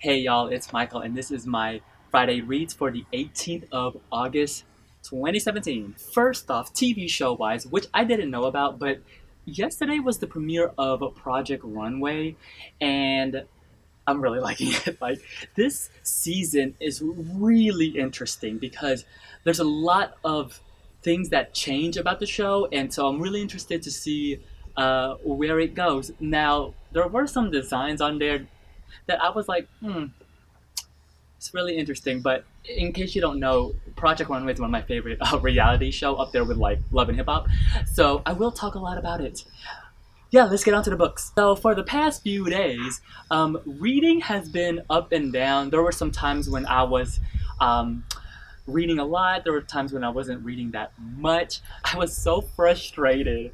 Hey y'all, it's Michael, and this is my Friday reads for the 18th of August 2017. First off, TV show wise, which I didn't know about, but yesterday was the premiere of Project Runway, and I'm really liking it. Like, this season is really interesting because there's a lot of things that change about the show, and so I'm really interested to see where it goes. Now, there were some designs on there that I was like, it's really interesting. But in case you don't know, Project Runway is one of my favorite reality show up there with like Love and Hip Hop. So I will talk a lot about it. Yeah, let's get on to the books. So for the past few days, reading has been up and down. There were some times when I was reading a lot. There were times when I wasn't reading that much. I was so frustrated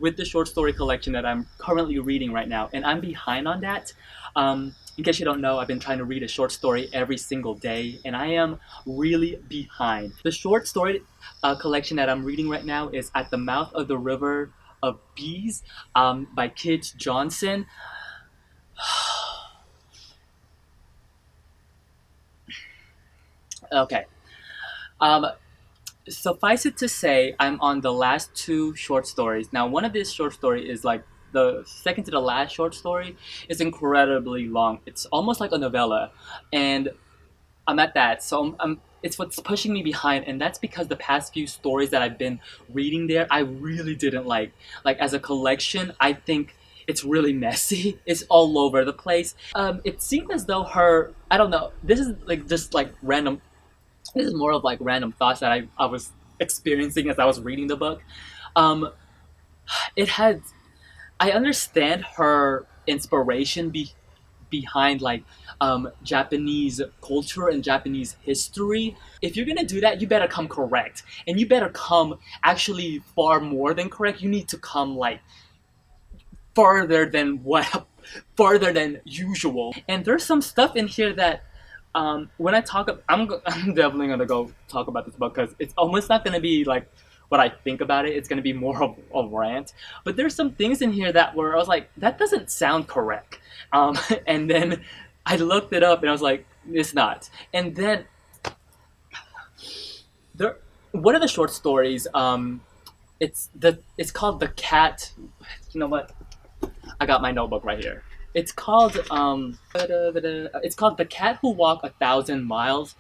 with the short story collection that I'm currently reading right now, and I'm behind on that. In case you don't know, I've been trying to read a short story every single day, and I am really behind. The short story collection that I'm reading right now is At the Mouth of the River of Bees by Kit Johnson. Okay. Um, Suffice it to say, I'm on the last two short stories. Now, one of these short story is like the second to the last short story is incredibly long. It's almost like a novella, and I'm at that. So it's what's pushing me behind, and that's because the past few stories that I've been reading there, I really didn't like. Like as a collection, I think it's really messy. It's all over the place. It seemed as though I don't know. This is like just like random. This is more of like random thoughts that I was experiencing as I was reading the book. Um, it had I understand her inspiration behind like Japanese culture and Japanese history. If you're gonna do that, you better come correct, and you better come actually far more than correct. You need to come like farther than what farther than usual. And there's some stuff in here that when I talk, I'm definitely gonna go talk about this book because it's almost not gonna be like what I think about it. It's gonna be more of a rant. But there's some things in here that where I was like, that doesn't sound correct. And then I looked it up and I was like, it's not. And then there, one of the short stories, it's called The Cat. You know what? I got my notebook right here. It's called The Cat Who Walked 1,000 Miles.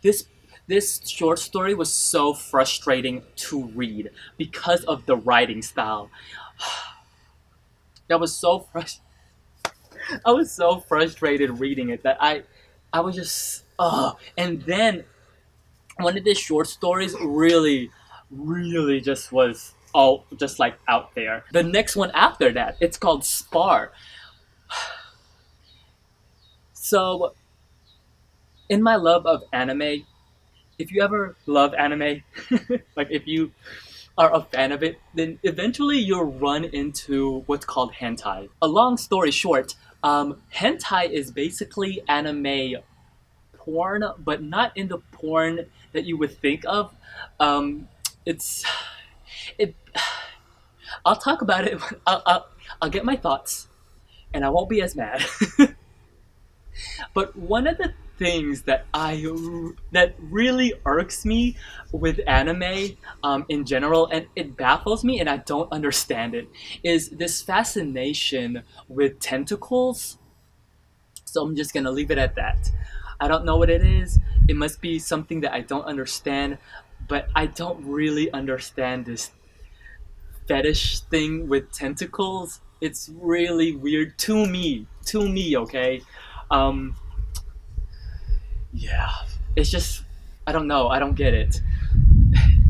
This this short story was so frustrating to read because of the writing style. That was so frust- I was so frustrated reading it that I was just and then one of the short stories really just was all just like out there. The next one after that, it's called Spar. So in my love of anime, if you ever love anime, like if you are a fan of it, then eventually you'll run into what's called hentai. A long story short, hentai is basically anime porn, but not in the porn that you would think of. Um, it's it. I'll talk about it. I'll get my thoughts, and I won't be as mad. But one of the things that really irks me with anime in general, and it baffles me, and I don't understand it, is this fascination with tentacles. So I'm just gonna leave it at that. I don't know what it is. It must be something that I don't understand, but I don't really understand this fetish thing with tentacles. It's really weird to me. To me, okay? Um, yeah, it's just I don't know. I don't get it.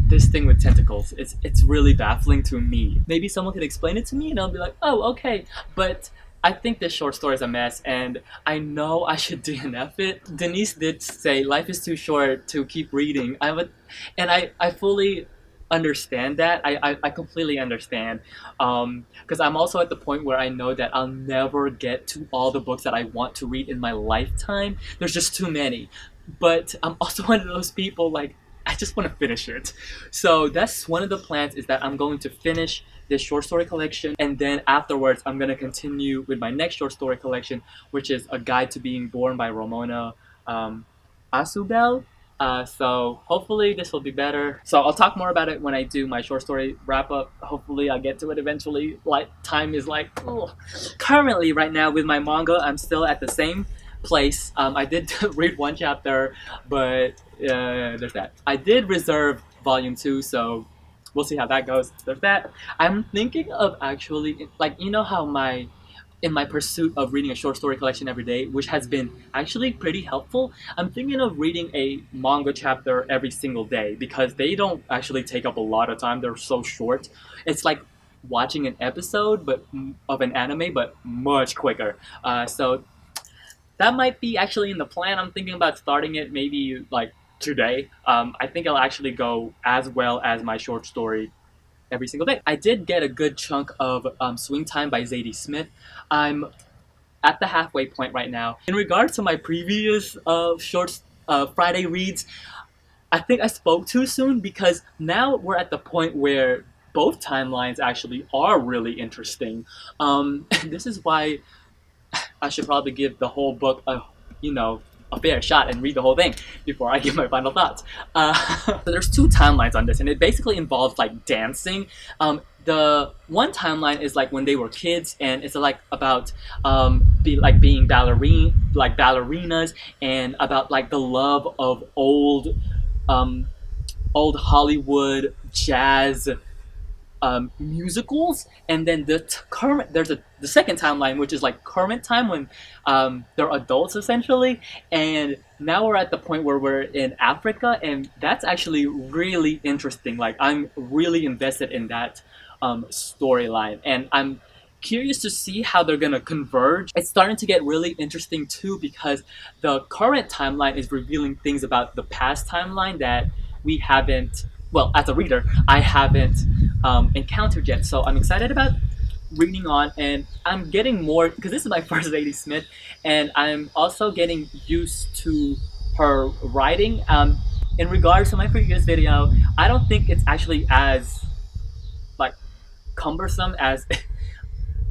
This thing with tentacles, it's really baffling to me. Maybe someone could explain it to me, and I'll be like, oh, okay. But I think this short story is a mess, and I know I should DNF it. Denise did say life is too short to keep reading. I fully understand that. I completely understand, because I'm also at the point where I know that I'll never get to all the books that I want to read in my lifetime. There's just too many. But I'm also one of those people like I just want to finish it. So that's one of the plans, is that I'm going to finish this short story collection, and then afterwards I'm going to continue with my next short story collection, which is A Guide to Being Born by Ramona um, Asubel. So hopefully this will be better. So I'll talk more about it when I do my short story wrap up. Hopefully I'll get to it eventually. Like, time is like, ugh. Currently right now with my manga, I'm still at the same place. I did read one chapter, but there's that. I did reserve volume 2, so we'll see how that goes. There's that. I'm thinking of actually, like, you know how in my pursuit of reading a short story collection every day, which has been actually pretty helpful, I'm thinking of reading a manga chapter every single day, because they don't actually take up a lot of time. They're so short. It's like watching an episode but of an anime, but much quicker. So that might be actually in the plan. I'm thinking about starting it maybe like today. I think it'll actually go as well as my short story every single day. I did get a good chunk of Swing Time by Zadie Smith. I'm at the halfway point right now. In regards to my previous short Friday reads, I think I spoke too soon, because now we're at the point where both timelines actually are really interesting. This is why I should probably give the whole book a fair shot and read the whole thing before I give my final thoughts. So there's 2 timelines on this, and it basically involves like dancing. The one timeline is like when they were kids, and it's like about being ballerinas, and about like the love of old Hollywood jazz musicals. And then there's the second timeline, which is like current time, when they're adults essentially. And now we're at the point where we're in Africa, and that's actually really interesting. Like, I'm really invested in that storyline, and I'm curious to see how they're gonna converge. It's starting to get really interesting too, because the current timeline is revealing things about the past timeline that we haven't, well, as a reader, I haven't encountered yet. So I'm excited about reading on, and I'm getting more, because this is my first Zadie Smith, and I'm also getting used to her writing. In regards to my previous video, I don't think it's actually as like cumbersome as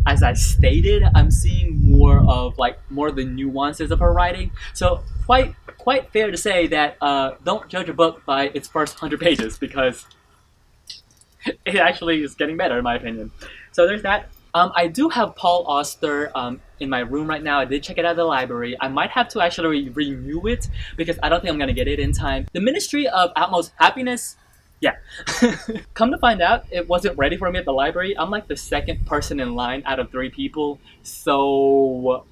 as I stated. I'm seeing more of the nuances of her writing. So quite fair to say that don't judge a book by its first 100 pages, because it actually is getting better in my opinion. So there's that. I do have Paul Auster in my room right now. I did check it out at the library. I might have to actually renew it, because I don't think I'm gonna get it in time. The Ministry of Utmost Happiness, yeah. Come to find out, it wasn't ready for me at the library. I'm like the second person in line out of 3 people, so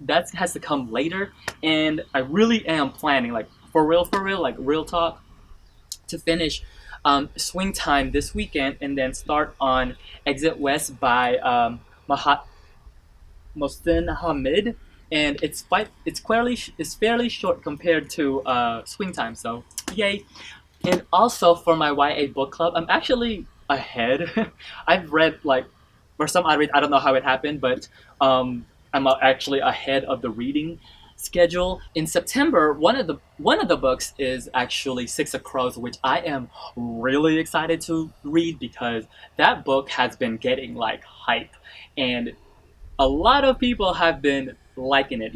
that has to come later. And I really am planning, like for real, like real talk, to finish Swing Time this weekend, and then start on Exit West by Mohsin Hamid. And it's fairly short compared to Swing Time, so yay. And also for my YA book club, I'm actually ahead. I've read for some odd reason, I don't know how it happened, but I'm actually ahead of the reading schedule. In September, one of the books is actually Six of Crows, which I am really excited to read, because that book has been getting hype, and a lot of people have been liking it.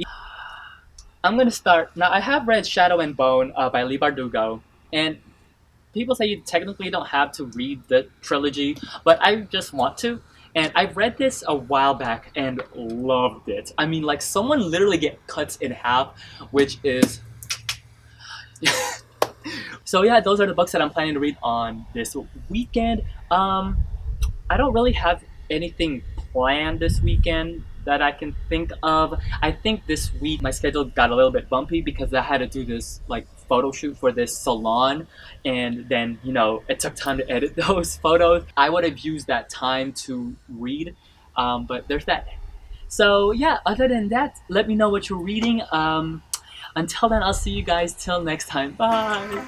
I'm gonna start now. I have read Shadow and Bone by Lee Bardugo, and people say you technically don't have to read the trilogy, but I just want to. And I read this a while back and loved it. I mean, someone literally get cuts in half, which is... So yeah, those are the books that I'm planning to read on this weekend. I don't really have anything planned this weekend that I can think of. I think this week my schedule got a little bit bumpy, because I had to do this photo shoot for this salon, and then it took time to edit those photos. I would have used that time to read, but there's that. So yeah, other than that, let me know what you're reading. Until then, I'll see you guys till next time. Bye.